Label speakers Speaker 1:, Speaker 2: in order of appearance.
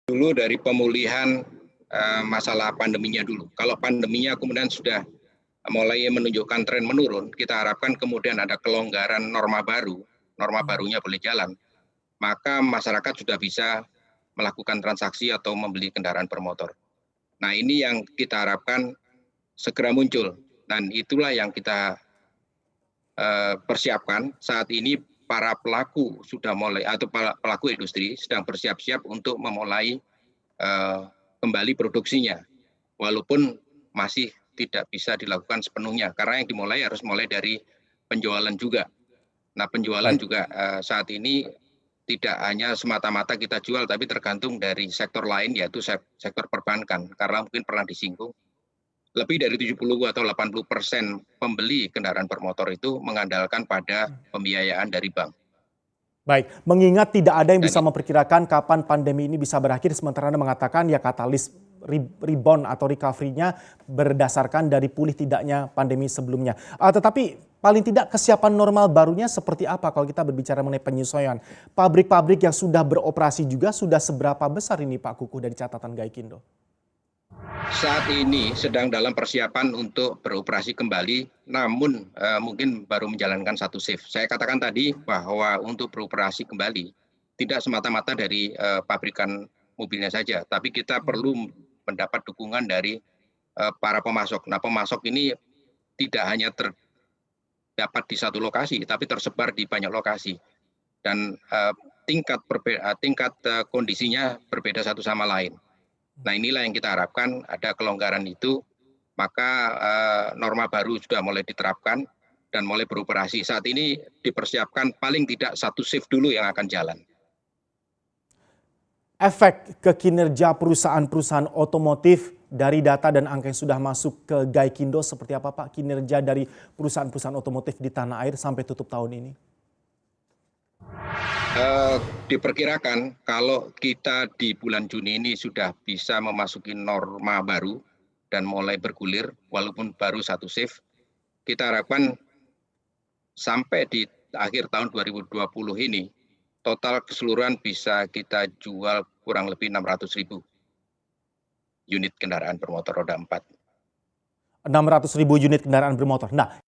Speaker 1: dulu dari pemulihan masalah pandeminya dulu. Kalau pandeminya kemudian sudah mulai menunjukkan tren menurun, kita harapkan kemudian ada kelonggaran norma barunya boleh jalan, maka masyarakat sudah bisa melakukan transaksi atau membeli kendaraan bermotor. Nah, ini yang kita harapkan segera muncul, dan itulah yang kita persiapkan. Saat ini para pelaku sudah mulai, atau pelaku industri sedang bersiap-siap untuk memulai kembali produksinya, walaupun masih tidak bisa dilakukan sepenuhnya, karena yang dimulai harus mulai dari penjualan juga. Nah, penjualan juga saat ini tidak hanya semata-mata kita jual, tapi tergantung dari sektor lain, yaitu sektor perbankan, karena mungkin pernah disinggung, lebih dari 70 atau 80% pembeli kendaraan bermotor itu mengandalkan pada pembiayaan dari bank.
Speaker 2: Baik, mengingat tidak ada yang
Speaker 1: Dan
Speaker 2: bisa memperkirakan kapan pandemi ini bisa berakhir, sementara Anda mengatakan ya katalis rebound atau recovery-nya berdasarkan dari pulih tidaknya pandemi sebelumnya. Tetapi paling tidak kesiapan normal barunya seperti apa kalau kita berbicara mengenai penyesuaian? Pabrik-pabrik yang sudah beroperasi juga sudah seberapa besar ini Pak Kukuh dari catatan Gaikindo?
Speaker 1: saat ini sedang dalam persiapan untuk beroperasi kembali, namun mungkin baru menjalankan satu shift. Saya katakan tadi bahwa untuk beroperasi kembali tidak semata-mata dari pabrikan mobilnya saja, tapi kita perlu mendapat dukungan dari para pemasok. Nah, pemasok ini tidak hanya terdapat di satu lokasi, tapi tersebar di banyak lokasi, dan tingkat kondisinya berbeda satu sama lain. Nah, inilah yang kita harapkan, ada kelonggaran itu, maka norma baru sudah mulai diterapkan dan mulai beroperasi. Saat ini dipersiapkan paling tidak satu shift dulu yang akan jalan.
Speaker 2: Efek ke kinerja perusahaan-perusahaan otomotif dari data dan angka yang sudah masuk ke Gaikindo seperti apa Pak kinerja dari perusahaan-perusahaan otomotif di tanah air sampai tutup tahun ini?
Speaker 1: Diperkirakan kalau kita di bulan Juni ini sudah bisa memasuki norma baru dan mulai bergulir, walaupun baru satu shift, kita harapkan sampai di akhir tahun 2020 ini, total keseluruhan bisa kita jual kurang lebih 600.000 unit kendaraan bermotor roda 4.
Speaker 2: 600.000 unit kendaraan bermotor. Nah,